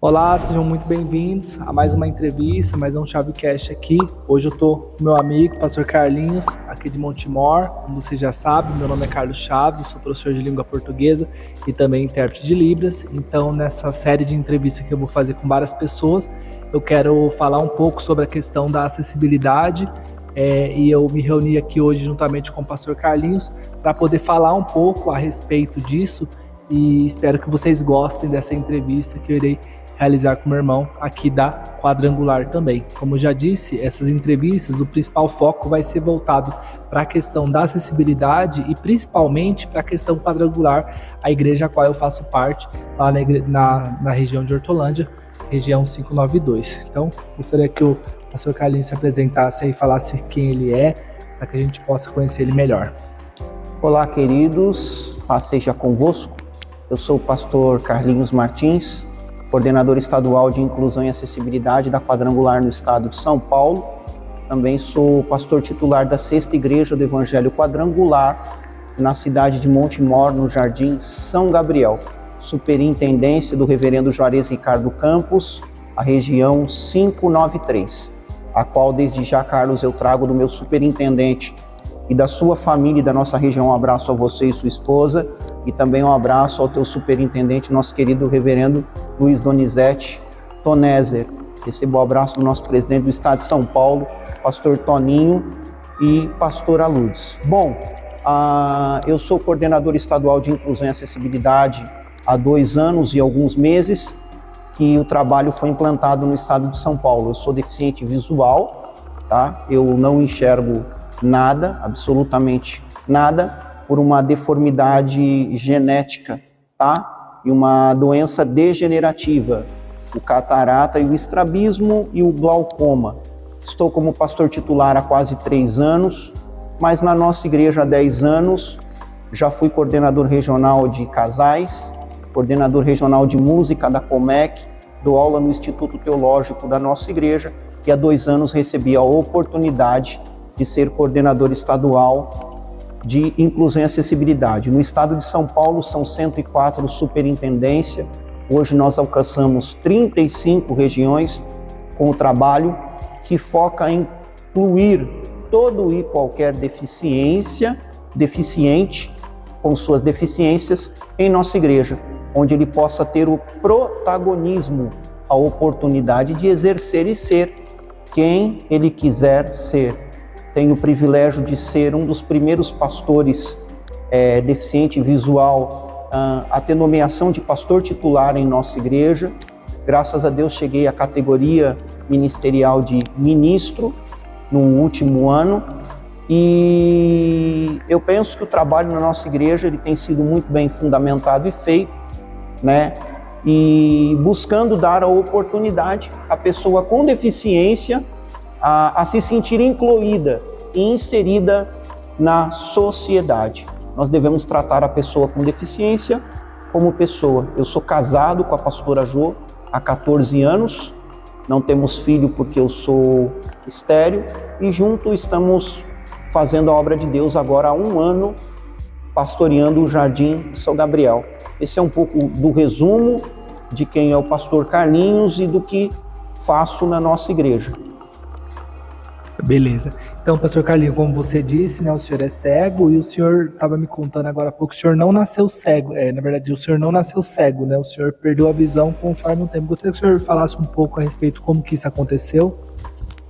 Olá, sejam muito bem-vindos a mais uma entrevista, mais um Chavecast aqui. Hoje eu tô com meu amigo, pastor Carlinhos, aqui de Montemor. Como você já sabe, meu nome é Carlos Chaves, sou professor de língua portuguesa e também intérprete de Libras. Então, nessa série de entrevistas que eu vou fazer com várias pessoas, eu quero falar um pouco sobre a questão da acessibilidade. E eu me reuni aqui hoje juntamente com o pastor Carlinhos para poder falar um pouco a respeito disso e espero que vocês gostem dessa entrevista que eu irei realizar com meu irmão aqui da Quadrangular também. Como eu já disse, essas entrevistas, o principal foco vai ser voltado para a questão da acessibilidade e principalmente para a questão quadrangular, a igreja a qual eu faço parte, lá na região de Hortolândia, região 592. Então, gostaria que o pastor Carlinhos se apresentasse e falasse quem ele é, para que a gente possa conhecer ele melhor. Olá, queridos, paz seja convosco. Eu sou o pastor Carlinhos Martins, coordenador estadual de Inclusão e Acessibilidade da Quadrangular no estado de São Paulo. Também sou pastor titular da 6ª Igreja do Evangelho Quadrangular, na cidade de Montemor, no Jardim São Gabriel. Superintendência do reverendo Juarez Ricardo Campos, a região 593, a qual desde já, Carlos, eu trago do meu superintendente e da sua família e da nossa região um abraço a você e sua esposa, e também um abraço ao teu superintendente, nosso querido reverendo Luiz Donizete Tonezer. Recebo o abraço do nosso presidente do estado de São Paulo, pastor Toninho e pastora Lourdes. Bom, eu sou coordenador estadual de Inclusão e Acessibilidade há 2 anos e alguns meses que o trabalho foi implantado no estado de São Paulo. Eu sou deficiente visual, tá? Eu não enxergo nada, absolutamente nada, por uma deformidade genética, tá? E uma doença degenerativa, o catarata e o estrabismo e o glaucoma. Estou como pastor titular há quase 3 anos, mas na nossa igreja há 10 anos, já fui coordenador regional de casais, coordenador regional de música da Comec, dou aula no Instituto Teológico da nossa igreja e há 2 anos recebi a oportunidade de ser coordenador estadual de Inclusão e Acessibilidade. No estado de São Paulo são 104 superintendências. Hoje nós alcançamos 35 regiões com o trabalho que foca em incluir todo e qualquer deficiente com suas deficiências em nossa igreja, onde ele possa ter o protagonismo, a oportunidade de exercer e ser quem ele quiser ser. Tenho o privilégio de ser um dos primeiros pastores deficiente visual a ter nomeação de pastor titular em nossa igreja. Graças a Deus cheguei à categoria ministerial de ministro no último ano e eu penso que o trabalho na nossa igreja ele tem sido muito bem fundamentado e feito, né? E buscando dar a oportunidade à pessoa com deficiência a se sentir incluída e inserida na sociedade. Nós devemos tratar a pessoa com deficiência como pessoa. Eu sou casado com a pastora Jo há 14 anos, não temos filho porque eu sou estéril e junto estamos fazendo a obra de Deus agora há 1 ano, pastoreando o Jardim São Gabriel. Esse é um pouco do resumo de quem é o pastor Carlinhos e do que faço na nossa igreja. Beleza. Então, pastor Carlinhos, como você disse, né, o senhor é cego e o senhor estava me contando agora há pouco, o senhor não nasceu cego. Na verdade, o senhor não nasceu cego, né? O senhor perdeu a visão conforme o tempo. Gostaria que o senhor falasse um pouco a respeito de como que isso aconteceu.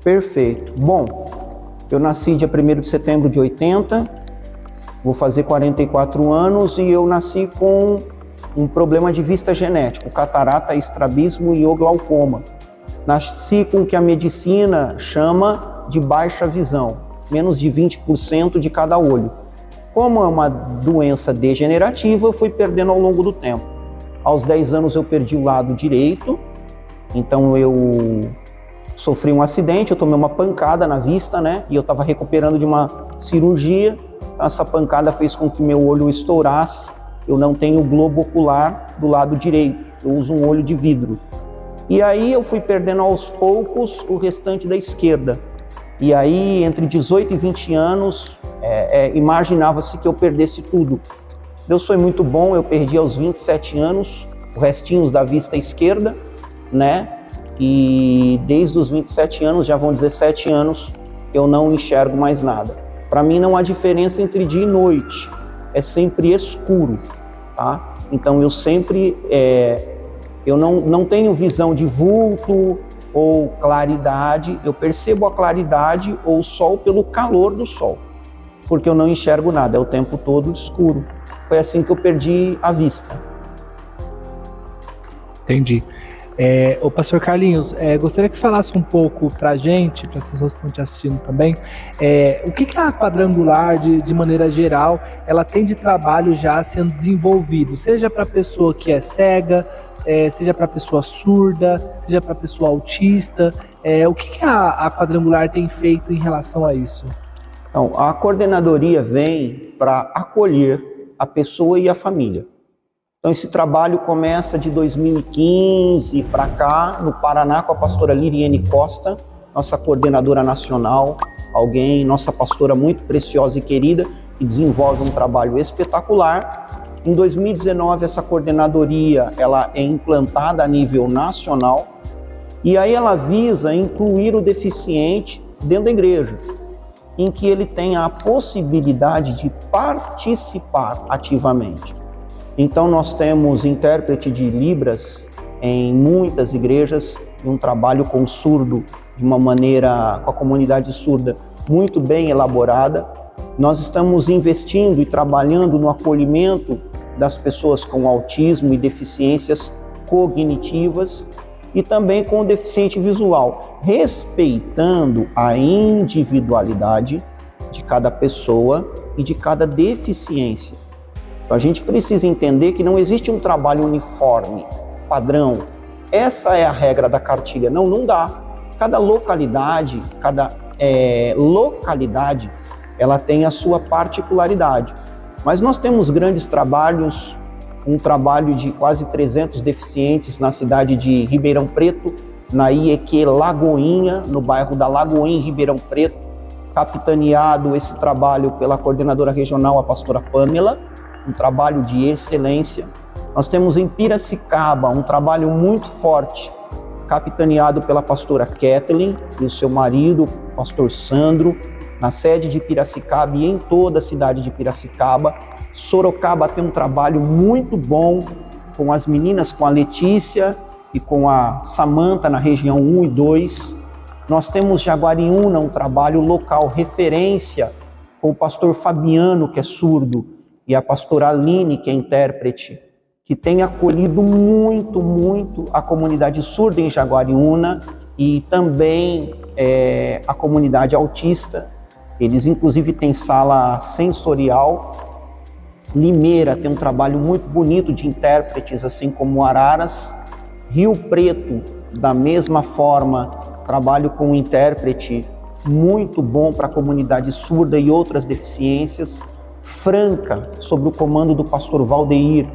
Perfeito. Bom, eu nasci dia 1º de setembro de 80, vou fazer 44 anos e eu nasci com um problema de vista genético, catarata, estrabismo e o glaucoma. Nasci com o que a medicina chama de baixa visão, menos de 20% de cada olho. Como é uma doença degenerativa, eu fui perdendo ao longo do tempo. Aos 10 anos eu perdi o lado direito, então eu sofri um acidente, eu tomei uma pancada na vista, né? E eu estava recuperando de uma cirurgia, essa pancada fez com que meu olho estourasse, eu não tenho globo ocular do lado direito, eu uso um olho de vidro. E aí eu fui perdendo aos poucos o restante da esquerda. E aí, entre 18 e 20 anos, imaginava-se que eu perdesse tudo. Deus foi muito bom, eu perdi aos 27 anos, os restinhos da vista esquerda, né? E desde os 27 anos, já vão 17 anos, eu não enxergo mais nada. Para mim não há diferença entre dia e noite, é sempre escuro, tá? Então eu sempre, eu não tenho visão de vulto ou claridade, eu percebo a claridade ou o sol pelo calor do sol, porque eu não enxergo nada, é o tempo todo escuro. Foi assim que eu perdi a vista. Entendi. O pastor Carlinhos, gostaria que falasse um pouco para a gente, para as pessoas que estão te assistindo também, o que a Quadrangular, de maneira geral, ela tem de trabalho já sendo desenvolvido, seja para a pessoa que é cega, seja para a pessoa surda, seja para a pessoa autista, o que a Quadrangular tem feito em relação a isso? Então, a coordenadoria vem para acolher a pessoa e a família. Então, esse trabalho começa de 2015 para cá, no Paraná, com a pastora Liriene Costa, nossa coordenadora nacional, nossa pastora muito preciosa e querida, que desenvolve um trabalho espetacular. Em 2019, essa coordenadoria ela é implantada a nível nacional, e aí ela visa incluir o deficiente dentro da igreja, em que ele tenha a possibilidade de participar ativamente. Então nós temos intérprete de Libras em muitas igrejas, um trabalho com o surdo de uma maneira, com a comunidade surda, muito bem elaborada. Nós estamos investindo e trabalhando no acolhimento das pessoas com autismo e deficiências cognitivas e também com o deficiente visual, respeitando a individualidade de cada pessoa e de cada deficiência. Então, a gente precisa entender que não existe um trabalho uniforme, padrão. Essa é a regra da cartilha. Não dá. Cada localidade, ela tem a sua particularidade. Mas nós temos grandes trabalhos, um trabalho de quase 300 deficientes na cidade de Ribeirão Preto, na IEQ Lagoinha, no bairro da Lagoinha, em Ribeirão Preto, capitaneado esse trabalho pela coordenadora regional, a pastora Pamela, um trabalho de excelência. Nós temos em Piracicaba um trabalho muito forte, capitaneado pela pastora Kathleen e o seu marido, o pastor Sandro, na sede de Piracicaba e em toda a cidade de Piracicaba. Sorocaba tem um trabalho muito bom com as meninas, com a Letícia e com a Samanta na região 1 e 2. Nós temos Jaguariúna, um trabalho local, referência, com o pastor Fabiano, que é surdo, e a pastora Aline, que é intérprete, que tem acolhido muito a comunidade surda em Jaguariúna e também a comunidade autista. Eles inclusive têm sala sensorial. Limeira tem um trabalho muito bonito de intérpretes, assim como Araras. Rio Preto, da mesma forma, trabalho com um intérprete muito bom para a comunidade surda e outras deficiências. Franca, sob o comando do pastor Vandeir,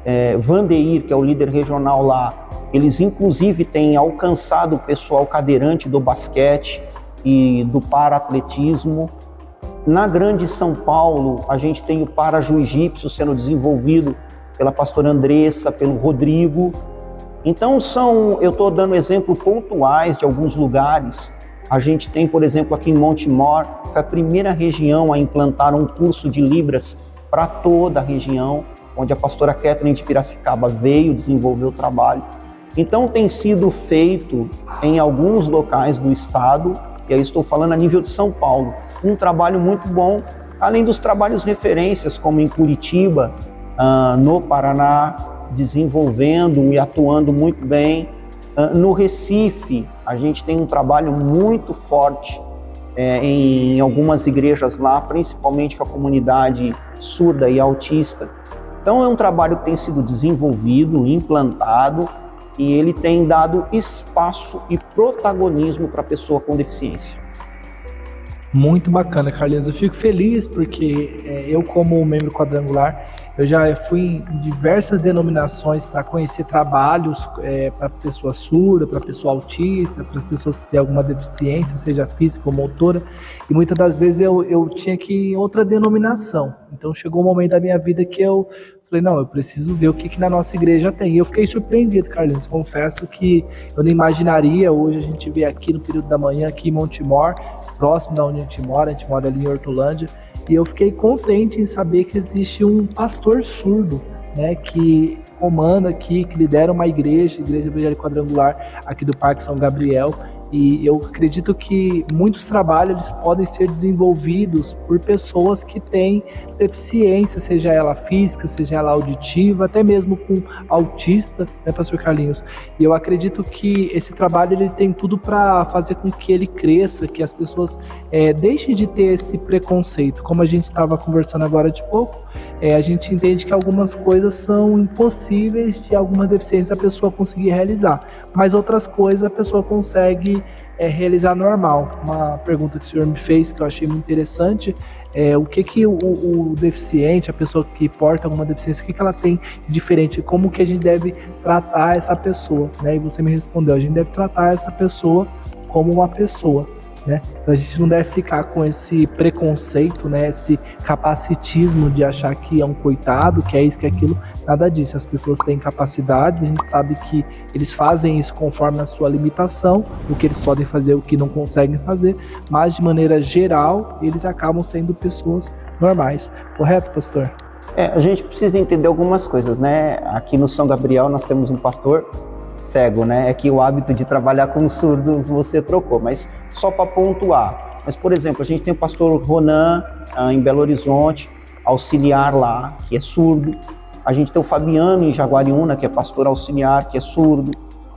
que é o líder regional lá, eles inclusive têm alcançado o pessoal cadeirante do basquete e do para-atletismo. Na Grande São Paulo, a gente tem o para-jiu-jitsu sendo desenvolvido pela pastora Andressa, pelo Rodrigo. Então eu estou dando exemplos pontuais de alguns lugares. A gente tem, por exemplo, aqui em Montemor, foi a primeira região a implantar um curso de Libras para toda a região, onde a pastora Kathleen de Piracicaba veio desenvolver o trabalho. Então tem sido feito em alguns locais do estado, e aí estou falando a nível de São Paulo, um trabalho muito bom, além dos trabalhos referências, como em Curitiba, no Paraná, desenvolvendo e atuando muito bem. No Recife, a gente tem um trabalho muito forte em algumas igrejas lá, principalmente com a comunidade surda e autista. Então é um trabalho que tem sido desenvolvido, implantado, e ele tem dado espaço e protagonismo para a pessoa com deficiência. Muito bacana, Carlinhos. Eu fico feliz porque eu, como membro quadrangular, Eu já fui em diversas denominações para conhecer trabalhos para pessoa surda, para pessoa autista, para as pessoas que têm alguma deficiência, seja física ou motora, e muitas das vezes eu tinha que ir em outra denominação. Então chegou um momento da minha vida que eu falei, não, eu preciso ver o que na nossa igreja tem. E eu fiquei surpreendido, Carlinhos. Confesso que eu não imaginaria. Hoje a gente vê aqui no período da manhã, aqui em Montemor, próximo da onde a gente mora ali em Hortolândia, e eu fiquei contente em saber que existe um pastor surdo, né, que comanda aqui, que lidera uma igreja evangélica quadrangular aqui do Parque São Gabriel. E eu acredito que muitos trabalhos eles podem ser desenvolvidos por pessoas que têm deficiência, seja ela física, seja ela auditiva, até mesmo com autista, né, pastor Carlinhos? E eu acredito que esse trabalho ele tem tudo para fazer com que ele cresça, que as pessoas deixem de ter esse preconceito. Como a gente estava conversando agora de pouco, a gente entende que algumas coisas são impossíveis de alguma deficiência a pessoa conseguir realizar, mas outras coisas a pessoa consegue realizar normal. Uma pergunta que o senhor me fez que eu achei muito interessante o que o deficiente, a pessoa que porta alguma deficiência, o que ela tem de diferente, como que a gente deve tratar essa pessoa, né? E você me respondeu, a gente deve tratar essa pessoa como uma pessoa, né? Então a gente não deve ficar com esse preconceito, né? Esse capacitismo de achar que é um coitado, que é isso, que é aquilo, nada disso. As pessoas têm capacidades, a gente sabe que eles fazem isso conforme a sua limitação, o que eles podem fazer, o que não conseguem fazer, mas de maneira geral, eles acabam sendo pessoas normais. Correto, pastor? A gente precisa entender algumas coisas, né? Aqui no São Gabriel nós temos um pastor cego, né? É que o hábito de trabalhar com surdos você trocou, mas só para pontuar. Mas, por exemplo, a gente tem o pastor Ronan em Belo Horizonte, auxiliar lá, que é surdo. A gente tem o Fabiano em Jaguariúna, que é pastor auxiliar, que é surdo.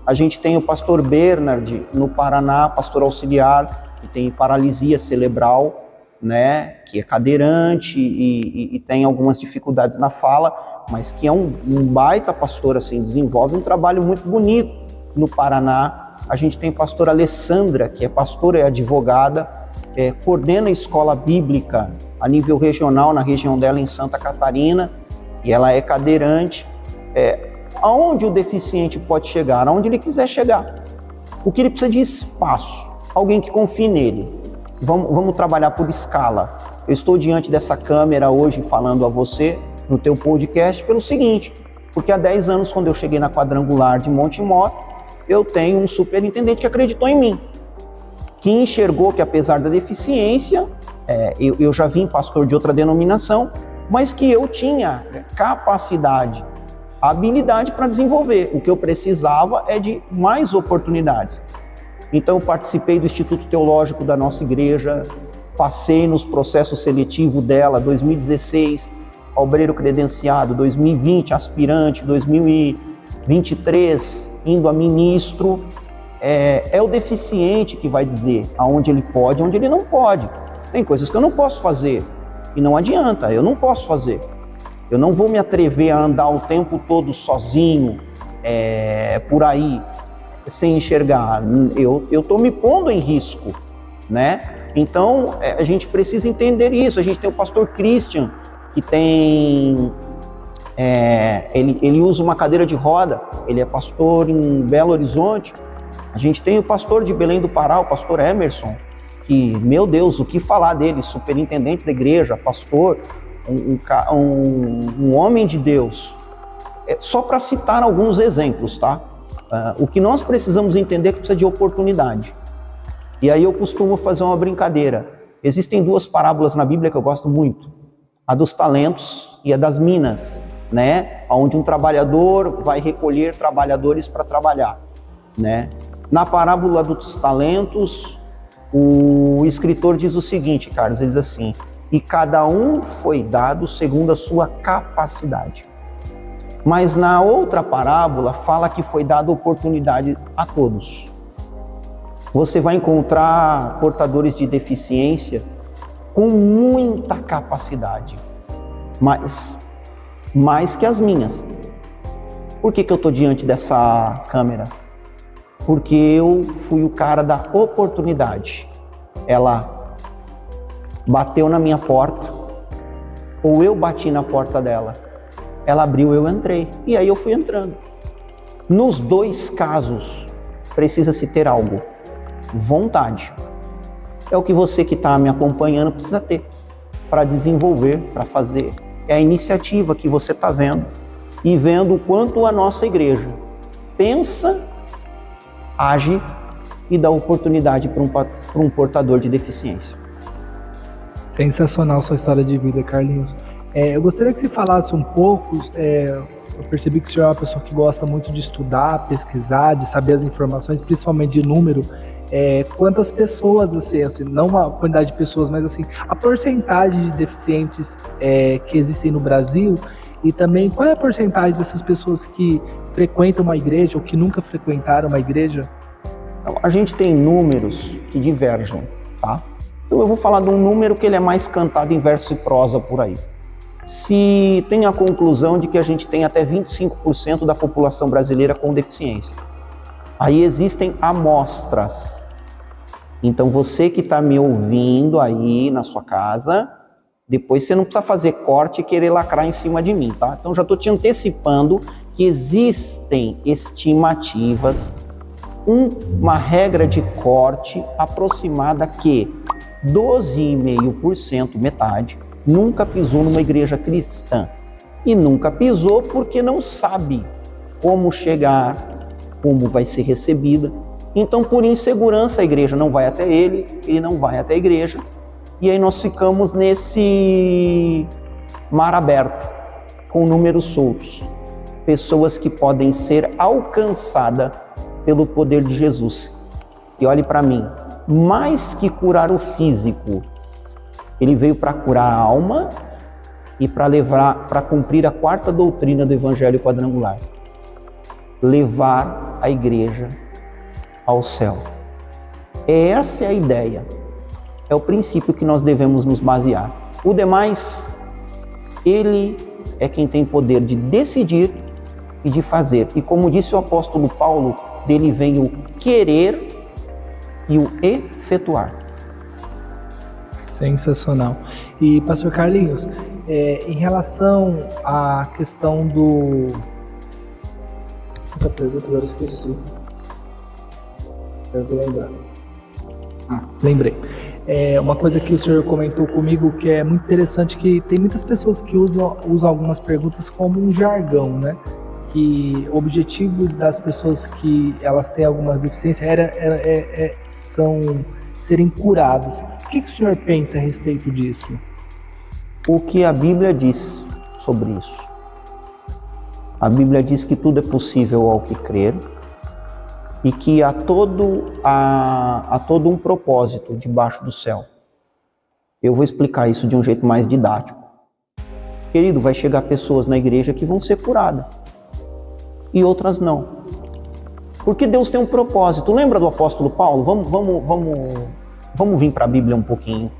A gente tem o pastor Bernard no Paraná, pastor auxiliar, que tem paralisia cerebral, né? Que é cadeirante e tem algumas dificuldades na fala, mas que é um baita pastor, assim, desenvolve um trabalho muito bonito no Paraná. A gente tem a pastora Alessandra, que é pastora e advogada, coordena a escola bíblica a nível regional, na região dela em Santa Catarina, e ela é cadeirante. Aonde o deficiente pode chegar? Aonde ele quiser chegar. O que ele precisa de espaço, alguém que confie nele. Vamos trabalhar por escala. Eu estou diante dessa câmera hoje falando a você, no teu podcast, pelo seguinte, porque há 10 anos, quando eu cheguei na quadrangular de Montemor, eu tenho um superintendente que acreditou em mim, que enxergou que apesar da deficiência, eu já vim pastor de outra denominação, mas que eu tinha capacidade, habilidade para desenvolver. O que eu precisava é de mais oportunidades. Então eu participei do Instituto Teológico da nossa igreja, passei nos processos seletivos dela, 2016, obreiro credenciado, 2020, aspirante, 2023, indo a ministro. É o deficiente que vai dizer aonde ele pode e onde ele não pode. Tem coisas que eu não posso fazer e não adianta, eu não posso fazer. Eu não vou me atrever a andar o tempo todo sozinho, por aí, sem enxergar. Eu estou me pondo em risco, né? Então, a gente precisa entender isso. A gente tem o pastor Christian, que tem... ele usa uma cadeira de roda, ele é pastor em Belo Horizonte. A gente tem o pastor de Belém do Pará, o pastor Emerson, que, meu Deus, o que falar dele? Superintendente da igreja, pastor, um homem de Deus. Só para citar alguns exemplos, tá? O que nós precisamos entender é que precisa de oportunidade. E aí eu costumo fazer uma brincadeira. Existem duas parábolas na Bíblia que eu gosto muito. A dos talentos e a das minas, né? Onde um trabalhador vai recolher trabalhadores para trabalhar, né? Na parábola dos talentos, o escritor diz o seguinte, Carlos, ele diz assim: e cada um foi dado segundo a sua capacidade. Mas na outra parábola fala que foi dada oportunidade a todos. Você vai encontrar portadores de deficiência com muita capacidade, mas mais que as minhas. Por que eu estou diante dessa câmera? Porque eu fui o cara da oportunidade. Ela bateu na minha porta, ou eu bati na porta dela. ela abriu, eu entrei. E aí eu fui entrando. Nos dois casos, precisa-se ter algo. Vontade. É o que você que está me acompanhando precisa ter para desenvolver, para fazer. É a iniciativa que você está vendo e vendo o quanto a nossa igreja pensa, age e dá oportunidade para um portador de deficiência. Sensacional sua história de vida, Carlinhos. Eu gostaria que você falasse um pouco, eu percebi que o senhor é uma pessoa que gosta muito de estudar, pesquisar, de saber as informações, principalmente de número. Quantas pessoas, assim, não uma quantidade de pessoas, mas assim, a porcentagem de deficientes que existem no Brasil, e também qual é a porcentagem dessas pessoas que frequentam uma igreja ou que nunca frequentaram uma igreja? A gente tem números que divergem, tá? Então eu vou falar de um número que ele é mais cantado em verso e prosa por aí. Se tem a conclusão de que a gente tem até 25% da população brasileira com deficiência. Aí existem amostras. Então você que está me ouvindo aí na sua casa, depois você não precisa fazer corte e querer lacrar em cima de mim, tá? Então já estou te antecipando que existem estimativas, uma regra de corte aproximada que 12,5%, metade, nunca pisou numa igreja cristã. E nunca pisou porque não sabe como chegar, como vai ser recebida. Então, por insegurança, a igreja não vai até ele não vai até a igreja. E aí nós ficamos nesse mar aberto, com números soltos. Pessoas que podem ser alcançadas pelo poder de Jesus. E olhe para mim, mais que curar o físico, ele veio para curar a alma e para cumprir a quarta doutrina do Evangelho quadrangular. Levar a igreja ao céu. Essa é a ideia. É o princípio que nós devemos nos basear. O demais, ele é quem tem poder de decidir e de fazer. E como disse o apóstolo Paulo, dele vem o querer e o efetuar. Sensacional. E, pastor Carlinhos, em relação à questão do... Outra pergunta, agora eu esqueci. Eu vou lembrar. Lembrei. Uma coisa que o senhor comentou comigo que é muito interessante, que tem muitas pessoas que usam algumas perguntas como um jargão, né? Que o objetivo das pessoas que elas têm alguma deficiência são serem curadas. O que o senhor pensa a respeito disso? O que a Bíblia diz sobre isso? A Bíblia diz que tudo é possível ao que crer e que há todo um propósito debaixo do céu. Eu vou explicar isso de um jeito mais didático. Querido, vai chegar pessoas na igreja que vão ser curadas e outras não. Porque Deus tem um propósito. Lembra do apóstolo Paulo? Vamos vir para a Bíblia um pouquinho.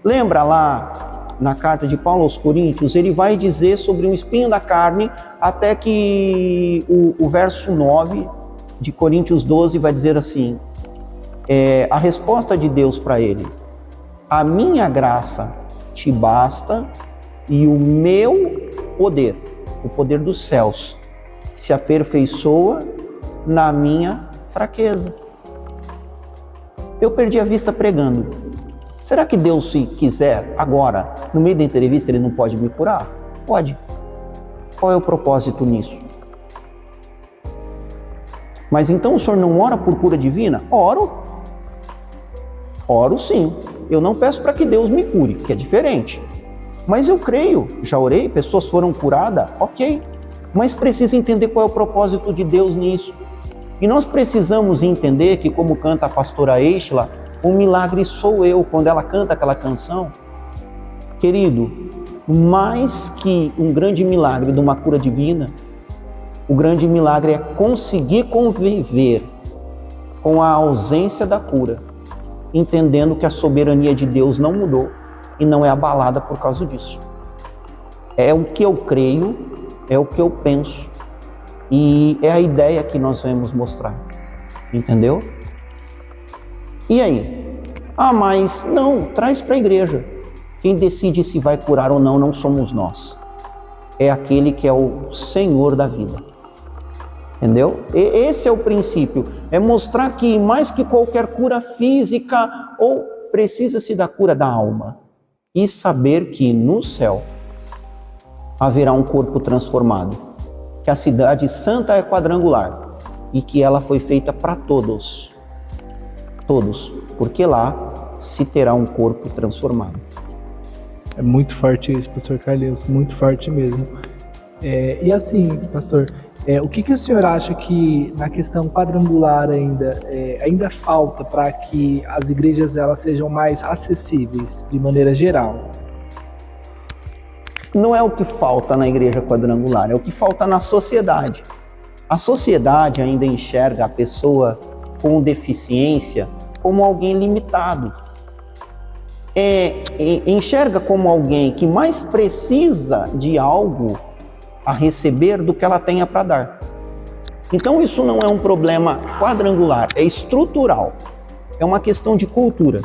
Lembra lá na carta de Paulo aos Coríntios? Ele vai dizer sobre um espinho da carne, até que o verso 9 de Coríntios 12 vai dizer assim, a resposta de Deus para ele: a minha graça te basta e o meu poder, o poder dos céus, se aperfeiçoa na minha fraqueza. Eu perdi a vista pregando. Será que Deus, se quiser, agora, no meio da entrevista, ele não pode me curar? Pode. Qual é o propósito nisso? Mas então o senhor não ora por cura divina? Oro. Oro sim. Eu não peço para que Deus me cure, que é diferente. Mas eu creio, já orei, pessoas foram curadas, ok. Mas precisa entender qual é o propósito de Deus nisso. E nós precisamos entender que, como canta a pastora Eichla, o milagre sou eu, quando ela canta aquela canção. Querido, mais que um grande milagre de uma cura divina, o grande milagre é conseguir conviver com a ausência da cura, entendendo que a soberania de Deus não mudou e não é abalada por causa disso. É o que eu creio, é o que eu penso. E é a ideia que nós vamos mostrar, entendeu? E aí? Mas não, traz para a igreja. Quem decide se vai curar ou não somos nós. é aquele que é o Senhor da vida. Entendeu? Esse é o princípio, é mostrar que mais que qualquer cura física, ou precisa-se da cura da alma, e saber que no céu haverá um corpo transformado, que a cidade santa é quadrangular e que ela foi feita para todos, porque lá se terá um corpo transformado. É muito forte isso, pastor Carlinhos, muito forte mesmo. E assim, pastor, o que o senhor acha que na questão quadrangular ainda falta para que as igrejas elas sejam mais acessíveis de maneira geral? Não é o que falta na igreja quadrangular, é o que falta na sociedade. A sociedade ainda enxerga a pessoa com deficiência como alguém limitado. Enxerga como alguém que mais precisa de algo a receber do que ela tenha para dar. Então isso não é um problema quadrangular, é estrutural. É uma questão de cultura,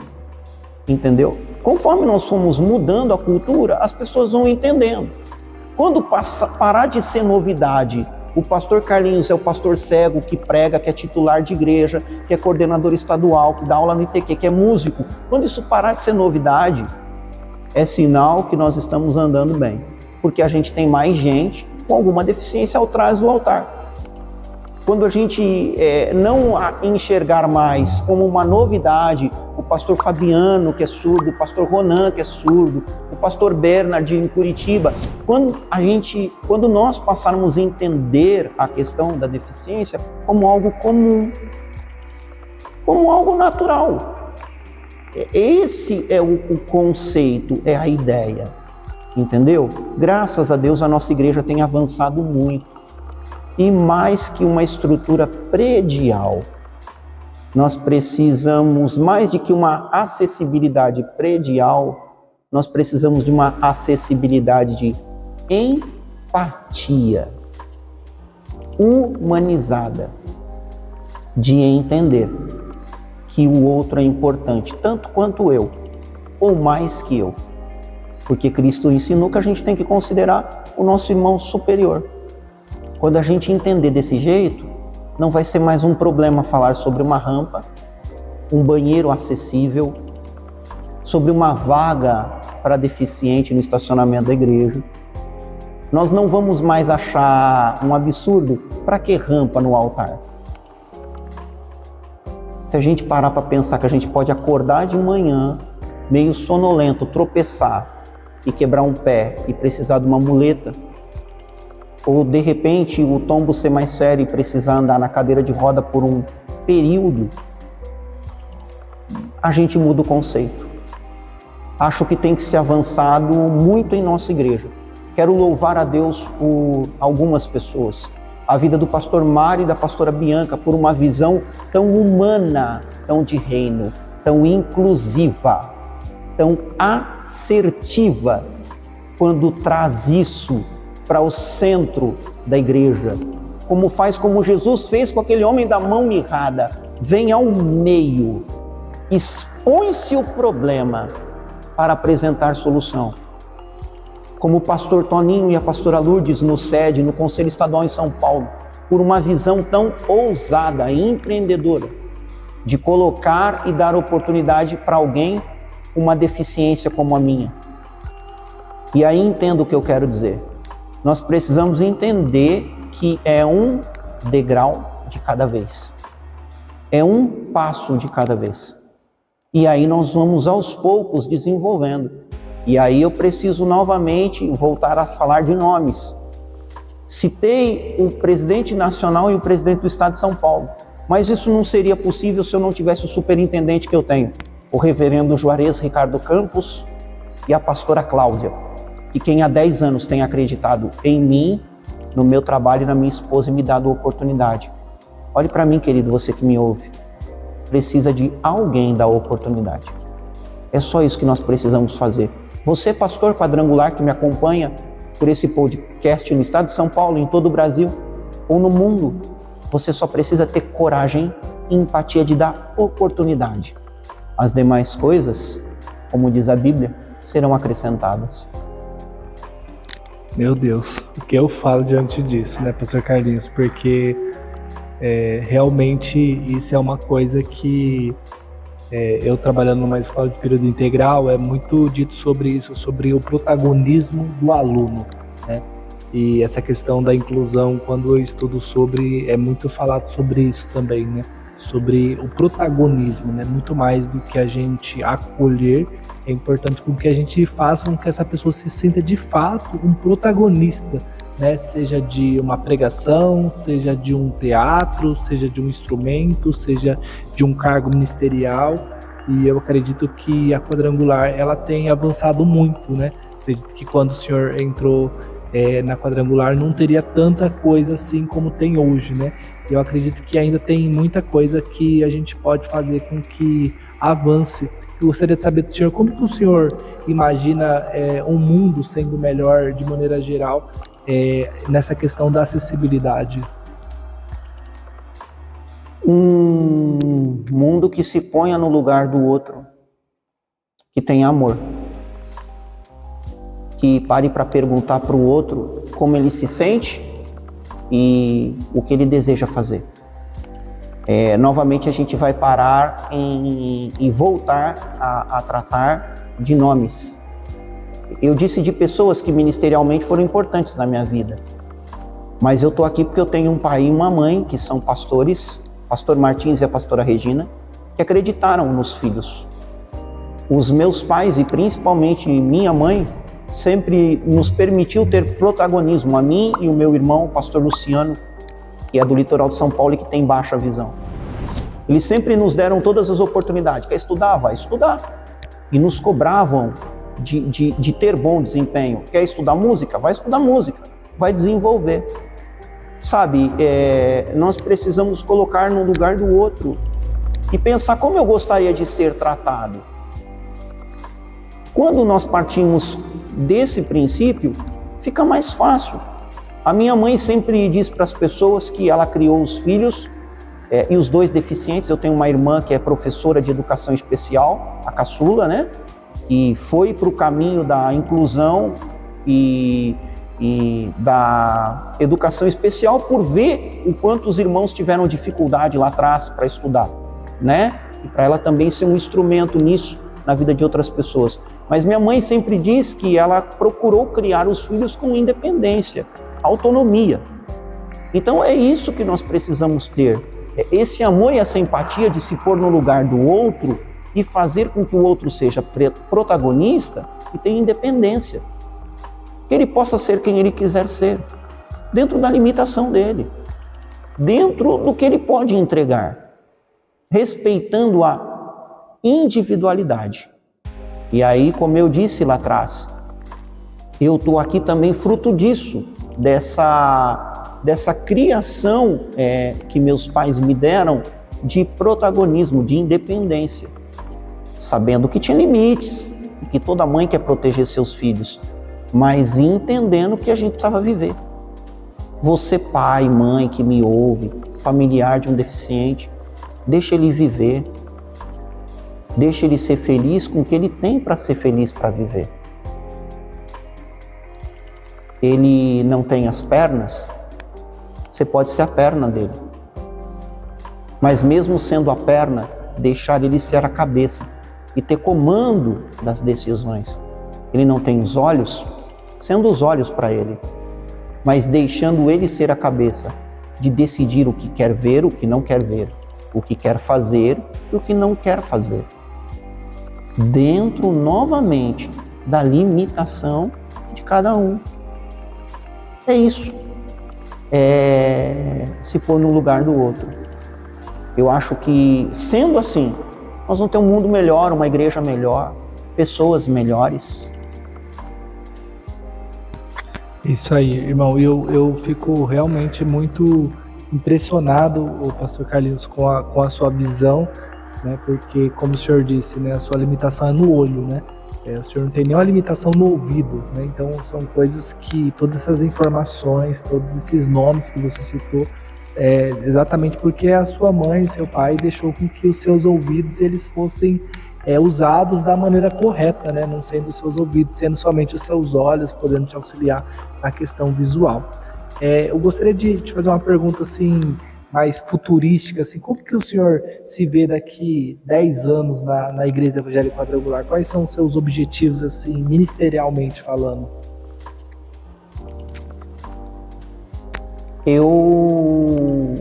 entendeu? Conforme nós fomos mudando a cultura, as pessoas vão entendendo. Quando parar de ser novidade, o pastor Carlinhos é o pastor cego que prega, que é titular de igreja, que é coordenador estadual, que dá aula no ITQ, que é músico. Quando isso parar de ser novidade, é sinal que nós estamos andando bem. Porque a gente tem mais gente com alguma deficiência atrás do altar. Quando a gente não enxergar mais como uma novidade, o pastor Fabiano, que é surdo, o pastor Ronan, que é surdo, o pastor Bernard em Curitiba, quando nós passarmos a entender a questão da deficiência como algo comum, como algo natural. Esse é o conceito, é a ideia, entendeu? Graças a Deus a nossa igreja tem avançado muito. E mais que uma estrutura predial, nós precisamos, mais de que uma acessibilidade predial, nós precisamos de uma acessibilidade de empatia, humanizada, de entender que o outro é importante, tanto quanto eu, ou mais que eu. Porque Cristo ensinou que a gente tem que considerar o nosso irmão superior. Quando a gente entender desse jeito, não vai ser mais um problema falar sobre uma rampa, um banheiro acessível, sobre uma vaga para deficiente no estacionamento da igreja. Nós não vamos mais achar um absurdo, para que rampa no altar? Se a gente parar para pensar que a gente pode acordar de manhã, meio sonolento, tropeçar e quebrar um pé e precisar de uma muleta, ou de repente o tombo ser mais sério e precisar andar na cadeira de roda por um período, a gente muda o conceito. Acho que tem que ser avançado muito em nossa igreja. Quero louvar a Deus por algumas pessoas. A vida do pastor Mário e da pastora Bianca, por uma visão tão humana, tão de reino, tão inclusiva, tão assertiva, quando traz isso para o centro da igreja, como Jesus fez com aquele homem da mão mirrada, vem ao meio, expõe-se o problema para apresentar solução. Como o pastor Toninho e a pastora Lourdes no SED, no Conselho Estadual em São Paulo, por uma visão tão ousada e empreendedora, de colocar e dar oportunidade para alguém com uma deficiência como a minha. E aí entendo o que eu quero dizer. Nós precisamos entender que é um degrau de cada vez. É um passo de cada vez. E aí nós vamos aos poucos desenvolvendo. E aí eu preciso novamente voltar a falar de nomes. Citei o presidente nacional e o presidente do estado de São Paulo. Mas isso não seria possível se eu não tivesse o superintendente que eu tenho. O reverendo Juarez Ricardo Campos e a pastora Cláudia. E quem há 10 anos tem acreditado em mim, no meu trabalho e na minha esposa e me dado a oportunidade. Olhe para mim, querido, você que me ouve. Precisa de alguém dar oportunidade. É só isso que nós precisamos fazer. Você, pastor quadrangular que me acompanha por esse podcast no estado de São Paulo, em todo o Brasil ou no mundo, você só precisa ter coragem e empatia de dar oportunidade. As demais coisas, como diz a Bíblia, serão acrescentadas. Meu Deus, o que eu falo diante disso, né, pastor Carlinhos? Porque realmente isso é uma coisa que eu trabalhando numa escola de período integral, é muito dito sobre isso, sobre o protagonismo do aluno, né? E essa questão da inclusão, quando eu estudo sobre, é muito falado sobre isso também, né? Sobre o protagonismo, né? Muito mais do que a gente acolher, é importante com que a gente faça com que essa pessoa se sinta de fato um protagonista, né? Seja de uma pregação, seja de um teatro, seja de um instrumento, seja de um cargo ministerial. E eu acredito que a Quadrangular ela tem avançado muito, né? Acredito que quando o senhor entrou na Quadrangular não teria tanta coisa assim como tem hoje, né? Eu acredito que ainda tem muita coisa que a gente pode fazer com que avance. Eu gostaria de saber do senhor como que o senhor imagina um mundo sendo melhor de maneira geral nessa questão da acessibilidade. Um mundo que se ponha no lugar do outro, que tenha amor, que pare para perguntar para o outro como ele se sente e o que ele deseja fazer. Novamente a gente vai parar e voltar a tratar de nomes. Eu disse de pessoas que ministerialmente foram importantes na minha vida, mas eu estou aqui porque eu tenho um pai e uma mãe que são pastores, pastor Martins e a pastora Regina, que acreditaram nos filhos. Os meus pais e principalmente minha mãe sempre nos permitiu ter protagonismo, a mim e o meu irmão, o pastor Luciano, que é do litoral de São Paulo e que tem baixa visão. Eles sempre nos deram todas as oportunidades. Quer estudar? Vai estudar. E nos cobravam de ter bom desempenho. Quer estudar música? Vai estudar música. Vai desenvolver. Sabe, nós precisamos colocar no lugar do outro e pensar como eu gostaria de ser tratado. Quando nós partimos desse princípio, fica mais fácil. A minha mãe sempre diz para as pessoas que ela criou os filhos e os dois deficientes. Eu tenho uma irmã que é professora de educação especial, a caçula, né? E foi para o caminho da inclusão e da educação especial por ver o quanto os irmãos tiveram dificuldade lá atrás para estudar, né? E para ela também ser um instrumento nisso na vida de outras pessoas. Mas minha mãe sempre diz que ela procurou criar os filhos com independência, autonomia. Então é isso que nós precisamos ter, esse amor e essa empatia de se pôr no lugar do outro e fazer com que o outro seja protagonista e tenha independência. Que ele possa ser quem ele quiser ser, dentro da limitação dele, dentro do que ele pode entregar, respeitando a individualidade. E aí, como eu disse lá atrás, eu estou aqui também fruto disso, dessa criação que meus pais me deram de protagonismo, de independência, sabendo que tinha limites, e que toda mãe quer proteger seus filhos, mas entendendo que a gente precisava viver. Você, pai, mãe que me ouve, familiar de um deficiente, deixa ele viver, deixa ele ser feliz com o que ele tem para ser feliz, para viver. Ele não tem as pernas, você pode ser a perna dele. Mas mesmo sendo a perna, deixar ele ser a cabeça e ter comando das decisões. Ele não tem os olhos, sendo os olhos para ele, mas deixando ele ser a cabeça, de decidir o que quer ver, o que não quer ver, o que quer fazer e o que não quer fazer. Dentro, novamente, da limitação de cada um. É isso. Se pôr no lugar do outro. Eu acho que, sendo assim, nós vamos ter um mundo melhor, uma igreja melhor, pessoas melhores. Isso aí, irmão. Eu fico realmente muito impressionado, o pastor Carlinhos, com a sua visão, né? Porque, como o senhor disse, né, a sua limitação é no olho, né? O senhor não tem nenhuma limitação no ouvido, né? Então são coisas que, todas essas informações, todos esses nomes que você citou, exatamente porque a sua mãe, seu pai, deixou com que os seus ouvidos eles fossem usados da maneira correta, né? Não sendo os seus ouvidos, sendo somente os seus olhos, podendo te auxiliar na questão visual. Eu gostaria de te fazer uma pergunta assim, mais futurística, assim, como que o senhor se vê daqui 10 anos na Igreja Evangélica Quadrangular? Quais são os seus objetivos, assim, ministerialmente falando? Eu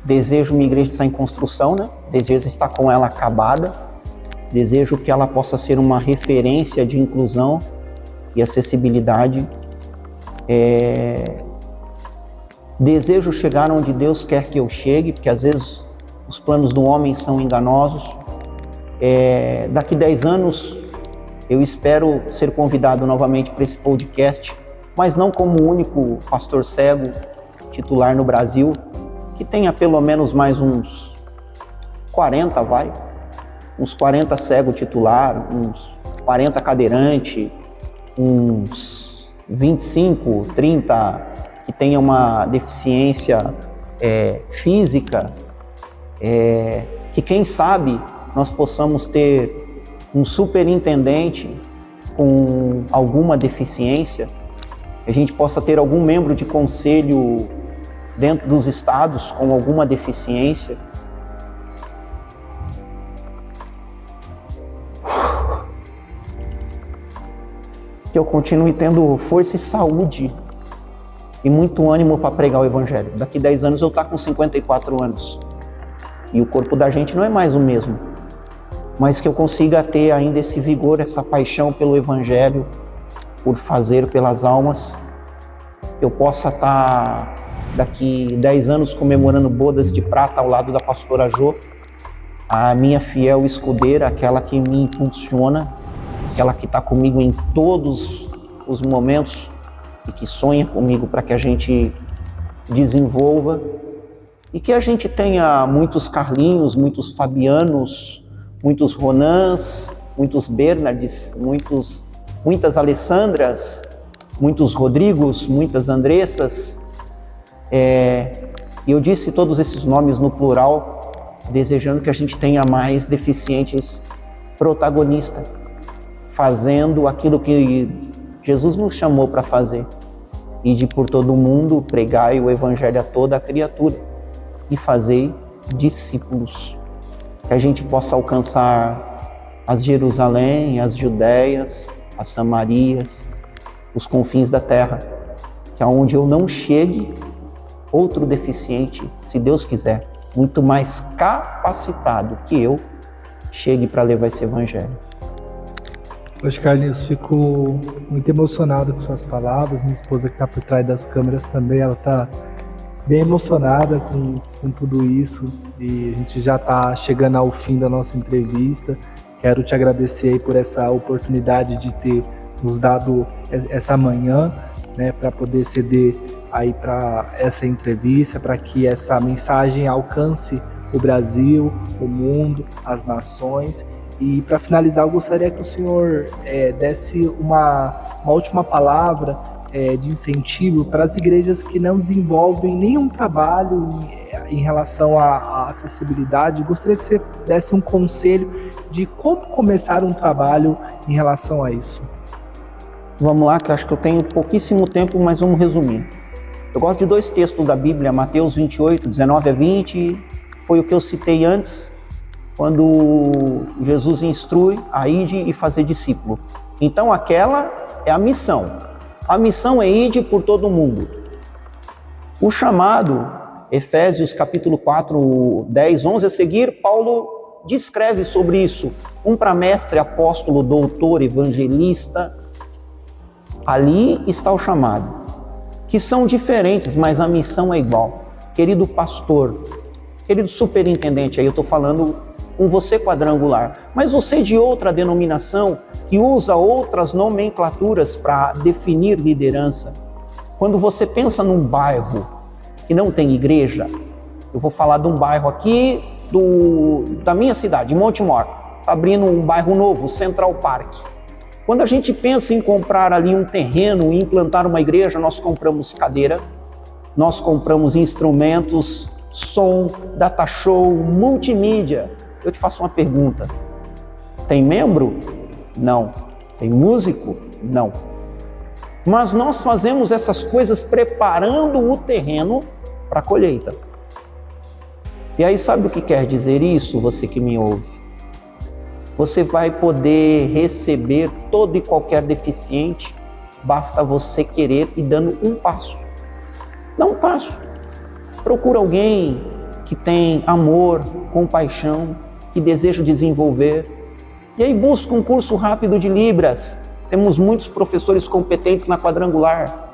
desejo minha igreja estar em construção, né? Desejo estar com ela acabada. Desejo que ela possa ser uma referência de inclusão e acessibilidade. Desejo chegar onde Deus quer que eu chegue, porque às vezes os planos do homem são enganosos. Daqui 10 anos eu espero ser convidado novamente para esse podcast, mas não como o único pastor cego titular no Brasil, que tenha pelo menos mais uns 40, uns 40 cego titular, uns 40 cadeirante, uns 25, 30 que tenha uma deficiência física, que quem sabe nós possamos ter um superintendente com alguma deficiência, que a gente possa ter algum membro de conselho dentro dos estados com alguma deficiência. Que eu continue tendo força e saúde e muito ânimo para pregar o Evangelho. Daqui 10 anos eu estou com 54 anos e o corpo da gente não é mais o mesmo, mas que eu consiga ter ainda esse vigor, essa paixão pelo Evangelho, por fazer pelas almas. Eu possa estar daqui 10 anos comemorando bodas de prata ao lado da pastora Jô, a minha fiel escudeira, aquela que me impulsiona, aquela que está comigo em todos os momentos e que sonha comigo para que a gente desenvolva e que a gente tenha muitos Carlinhos, muitos Fabianos, muitos Ronans, muitos Bernardes, muitas Alessandras, muitos Rodrigos, muitas Andressas. E eu disse todos esses nomes no plural, desejando que a gente tenha mais deficientes protagonistas, fazendo aquilo que Jesus nos chamou para fazer. Ide por todo o mundo, pregai o Evangelho a toda a criatura e fazei discípulos. Que a gente possa alcançar as Jerusalém, as Judéias, as Samarias, os confins da terra. Que aonde eu não chegue, outro deficiente, se Deus quiser, muito mais capacitado que eu, chegue para levar esse Evangelho. Hoje, Carlinhos, fico muito emocionado com suas palavras. Minha esposa, que está por trás das câmeras também, ela está bem emocionada com tudo isso. E a gente já está chegando ao fim da nossa entrevista. Quero te agradecer aí por essa oportunidade de ter nos dado essa manhã, né, para poder ceder aí para essa entrevista, para que essa mensagem alcance o Brasil, o mundo, as nações. E para finalizar, eu gostaria que o senhor desse uma última palavra de incentivo para as igrejas que não desenvolvem nenhum trabalho em relação à acessibilidade. Gostaria que você desse um conselho de como começar um trabalho em relação a isso. Vamos lá, que eu acho que eu tenho pouquíssimo tempo, mas vamos resumir. Eu gosto de 2 textos da Bíblia, Mateus 28, 19 a 20, foi o que eu citei antes, quando Jesus instrui a ide e fazer discípulo. Então aquela é a missão. A missão é ide por todo mundo. O chamado, Efésios capítulo 4, 10, 11 a seguir, Paulo descreve sobre isso. Para mestre, apóstolo, doutor, evangelista. Ali está o chamado, que são diferentes, mas a missão é igual. Querido pastor, querido superintendente, aí eu estou falando com você quadrangular, mas você de outra denominação que usa outras nomenclaturas para definir liderança. Quando você pensa num bairro que não tem igreja, eu vou falar de um bairro aqui da minha cidade, Montemor, está abrindo um bairro novo, Central Park. Quando a gente pensa em comprar ali um terreno e implantar uma igreja, nós compramos cadeira, nós compramos instrumentos, som, data show, multimídia. Eu te faço uma pergunta. Tem membro? Não. Tem músico? Não. Mas nós fazemos essas coisas preparando o terreno para a colheita. E aí sabe o que quer dizer isso, você que me ouve? Você vai poder receber todo e qualquer deficiente, basta você querer ir dando um passo. Dá um passo. Procura alguém que tem amor, compaixão, que deseja desenvolver. E aí busca um curso rápido de Libras. Temos muitos professores competentes na Quadrangular.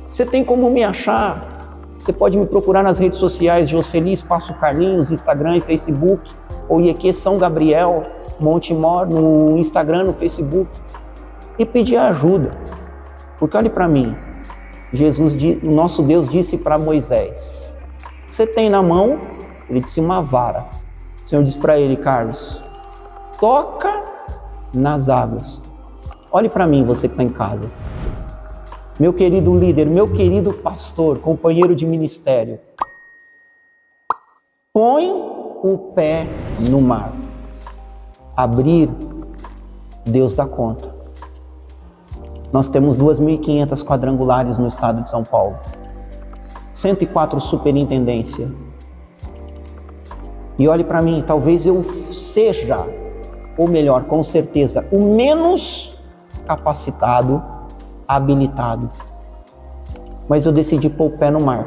Você tem como me achar? Você pode me procurar nas redes sociais, Jocely Espaço Carlinhos, Instagram e Facebook, ou IEQ São Gabriel, Montemor, no Instagram, no Facebook, e pedir ajuda. Porque olhe para mim, o nosso Deus disse para Moisés, você tem na mão, ele disse uma vara. O Senhor disse para ele, Carlos, toca nas águas. Olhe para mim, você que está em casa. Meu querido líder, meu querido pastor, companheiro de ministério, põe o pé no mar. Abrir, Deus dá conta. Nós temos 2.500 quadrangulares no estado de São Paulo, 104 superintendência. E olhe para mim, talvez eu seja, ou melhor, com certeza, o menos capacitado, habilitado. Mas eu decidi pôr o pé no mar.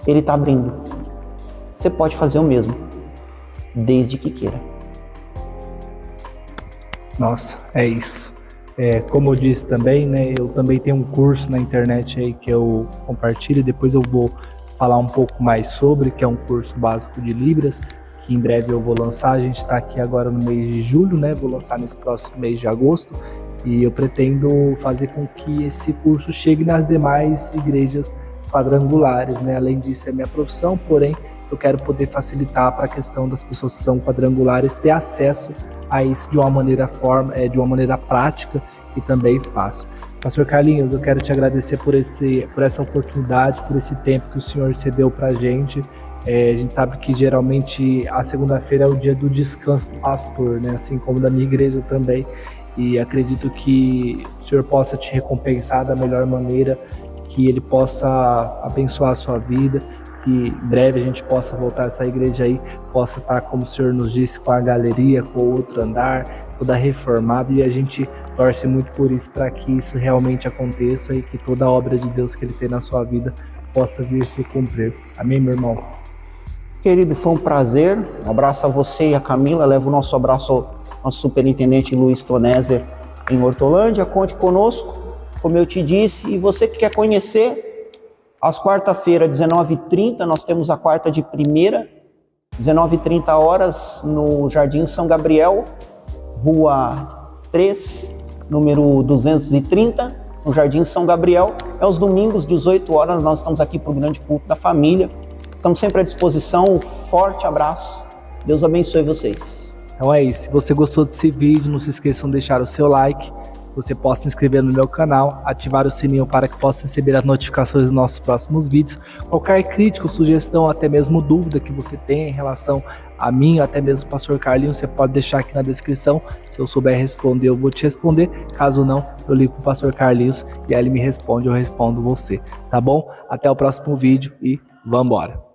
Ele está abrindo. Você pode fazer o mesmo, desde que queira. Nossa, é isso. Como eu disse também, né, eu também tenho um curso na internet aí que eu compartilho, depois eu vou falar um pouco mais sobre, que é um curso básico de Libras, que em breve eu vou lançar. A gente está aqui agora no mês de julho, né, vou lançar nesse próximo mês de agosto, e eu pretendo fazer com que esse curso chegue nas demais igrejas quadrangulares, né? Além disso, é minha profissão, porém eu quero poder facilitar para a questão das pessoas que são quadrangulares ter acesso a isso de uma maneira prática e também fácil. Pastor Carlinhos, eu quero te agradecer por essa oportunidade, por esse tempo que o Senhor cedeu para a gente. A gente sabe que geralmente a segunda-feira é o dia do descanso do pastor, né? Assim como da minha igreja também. E acredito que o Senhor possa te recompensar da melhor maneira, que Ele possa abençoar a sua vida, que em breve a gente possa voltar a essa igreja aí, possa estar, como o Senhor nos disse, com a galeria, com o outro andar, toda reformada, e a gente torce muito por isso, para que isso realmente aconteça e que toda a obra de Deus que Ele tem na sua vida possa vir se cumprir. Amém, meu irmão? Querido, foi um prazer. Um abraço a você e a Camila. Levo o nosso abraço ao nosso superintendente Luiz Toneser em Hortolândia. Conte conosco, como eu te disse. E você que quer conhecer, às quarta-feira, 19h30, nós temos a quarta de primeira, 19h30 horas, no Jardim São Gabriel, Rua 3, número 230, no Jardim São Gabriel. É os domingos, 18 horas, nós estamos aqui para o grande culto da família. Estamos sempre à disposição. Um forte abraço. Deus abençoe vocês. Então é isso. Se você gostou desse vídeo, não se esqueçam de deixar o seu like. Você possa se inscrever no meu canal, ativar o sininho para que possa receber as notificações dos nossos próximos vídeos. Qualquer crítica, sugestão, até mesmo dúvida que você tenha em relação a mim, até mesmo o pastor Carlinhos, você pode deixar aqui na descrição. Se eu souber responder, eu vou te responder. Caso não, eu ligo para o pastor Carlinhos e aí ele me responde, eu respondo você. Tá bom? Até o próximo vídeo e vambora!